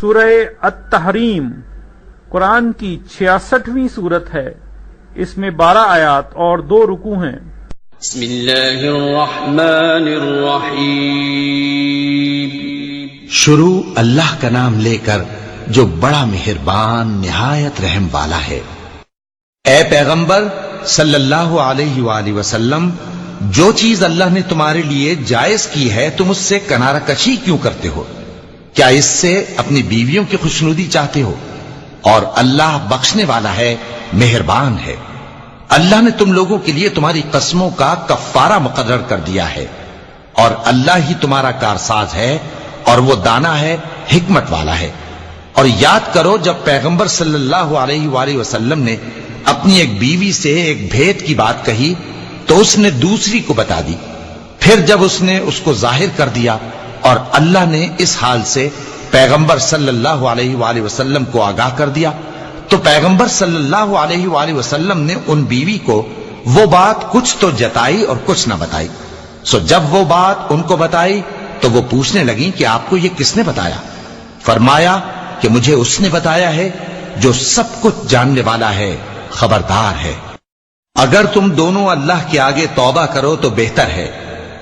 سورہ التحریم قرآن کی 66ویں صورت ہے۔ اس میں 12 آیات اور 2 رکوع ہیں۔ بسم اللہ الرحمن الرحیم۔ شروع اللہ کا نام لے کر جو بڑا مہربان نہایت رحم والا ہے۔ اے پیغمبر صلی اللہ علیہ وآلہ وسلم، جو چیز اللہ نے تمہارے لیے جائز کی ہے تم اس سے کنارہ کشی کیوں کرتے ہو؟ کیا اس سے اپنی بیویوں کی خوشنودی چاہتے ہو؟ اور اللہ بخشنے والا ہے، مہربان ہے۔ اللہ نے تم لوگوں کے لیے تمہاری قسموں کا کفارہ مقرر کر دیا ہے، اور اللہ ہی تمہارا کارساز ہے، اور وہ دانا ہے، حکمت والا ہے۔ اور یاد کرو جب پیغمبر صلی اللہ علیہ وآلہ وسلم نے اپنی ایک بیوی سے ایک بھید کی بات کہی تو اس نے دوسری کو بتا دی، پھر جب اس نے اس کو ظاہر کر دیا اور اللہ نے اس حال سے پیغمبر صلی اللہ علیہ وآلہ وسلم کو آگاہ کر دیا تو پیغمبر صلی اللہ علیہ وآلہ وسلم نے ان بیوی کو وہ بات کچھ تو جتائی اور کچھ نہ بتائی۔ سو جب وہ بات ان کو بتائی تو وہ پوچھنے لگیں کہ آپ کو یہ کس نے بتایا؟ فرمایا کہ مجھے اس نے بتایا ہے جو سب کچھ جاننے والا ہے، خبردار ہے۔ اگر تم دونوں اللہ کے آگے توبہ کرو تو بہتر ہے،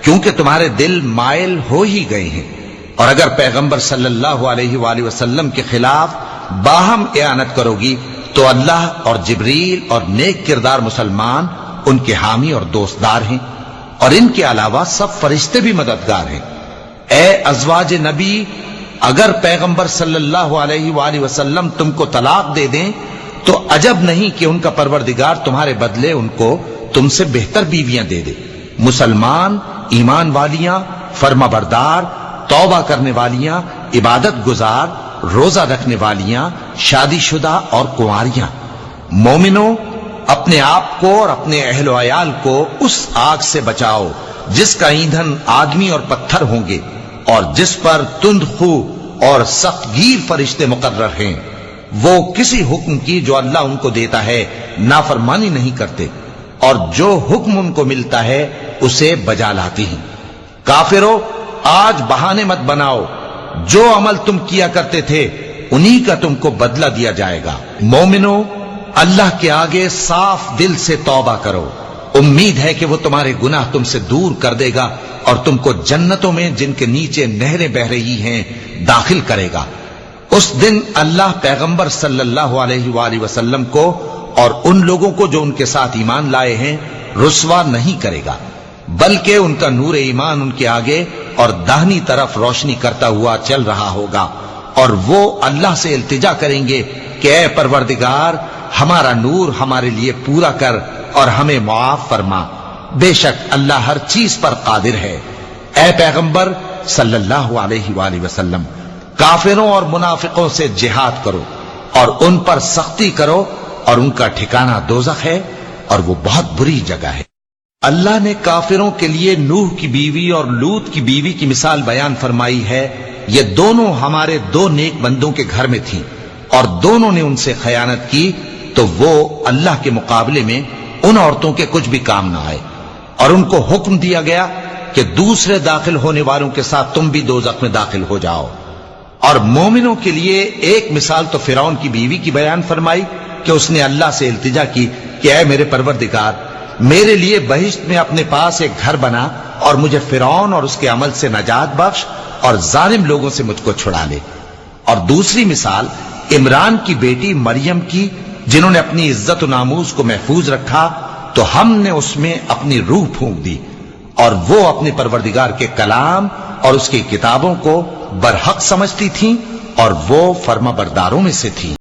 کیونکہ تمہارے دل مائل ہو ہی گئے ہیں۔ اور اگر پیغمبر صلی اللہ علیہ وآلہ وسلم کے خلاف باہم اعانت کرو گی تو اللہ اور جبریل اور نیک کردار مسلمان ان کے حامی اور دوستدار ہیں، اور ان کے علاوہ سب فرشتے بھی مددگار ہیں۔ اے ازواج نبی، اگر پیغمبر صلی اللہ علیہ وآلہ وسلم تم کو طلاق دے دیں تو عجب نہیں کہ ان کا پروردگار تمہارے بدلے ان کو تم سے بہتر بیویاں دے دے، مسلمان، ایمان والیاں، فرما بردار، توبہ کرنے والیاں، عبادت گزار، روزہ رکھنے والیاں، شادی شدہ اور کنواریاں۔ مومنوں، اپنے آپ کو اور اپنے اہل و عیال کو اس آگ سے بچاؤ جس کا ایندھن آدمی اور پتھر ہوں گے، اور جس پر تند خو اور سخت گیر فرشتے مقرر ہیں۔ وہ کسی حکم کی جو اللہ ان کو دیتا ہے نافرمانی نہیں کرتے، اور جو حکم ان کو ملتا ہے اسے بجا لاتے ہیں۔ کافروں، آج بہانے مت بناؤ، جو عمل تم کیا کرتے تھے انہی کا تم کو بدلہ دیا جائے گا۔ مومنوں، اللہ کے آگے صاف دل سے توبہ کرو، امید ہے کہ وہ تمہارے گناہ تم سے دور کر دے گا اور تم کو جنتوں میں جن کے نیچے نہریں بہ رہی ہیں داخل کرے گا۔ اس دن اللہ پیغمبر صلی اللہ علیہ وآلہ وسلم کو اور ان لوگوں کو جو ان کے ساتھ ایمان لائے ہیں رسوا نہیں کرے گا، بلکہ ان کا نور ایمان ان کے آگے اور داہنی طرف روشنی کرتا ہوا چل رہا ہوگا، اور وہ اللہ سے التجا کریں گے کہ اے پروردگار، ہمارا نور ہمارے لیے پورا کر اور ہمیں معاف فرما، بے شک اللہ ہر چیز پر قادر ہے۔ اے پیغمبر صلی اللہ علیہ وآلہ وسلم، کافروں اور منافقوں سے جہاد کرو اور ان پر سختی کرو، اور ان کا ٹھکانہ دوزخ ہے اور وہ بہت بری جگہ ہے۔ اللہ نے کافروں کے لیے نوح کی بیوی اور لوط کی بیوی کی مثال بیان فرمائی ہے۔ یہ دونوں ہمارے 2 نیک بندوں کے گھر میں تھیں، اور دونوں نے ان سے خیانت کی تو وہ اللہ کے مقابلے میں ان عورتوں کے کچھ بھی کام نہ آئے، اور ان کو حکم دیا گیا کہ دوسرے داخل ہونے والوں کے ساتھ تم بھی دوزخ میں داخل ہو جاؤ۔ اور مومنوں کے لیے ایک مثال تو فرعون کی بیوی کی بیان فرمائی کہ اس نے اللہ سے التجا کی کہ اے میرے پروردگار، میرے لیے بہشت میں اپنے پاس ایک گھر بنا اور مجھے فرعون اور اس کے عمل سے نجات بخش اور ظالم لوگوں سے مجھ کو چھڑا لے۔ اور دوسری مثال عمران کی بیٹی مریم کی، جنہوں نے اپنی عزت و ناموس کو محفوظ رکھا تو ہم نے اس میں اپنی روح پھونک دی، اور وہ اپنے پروردگار کے کلام اور اس کی کتابوں کو برحق سمجھتی تھیں، اور وہ فرما برداروں میں سے تھی۔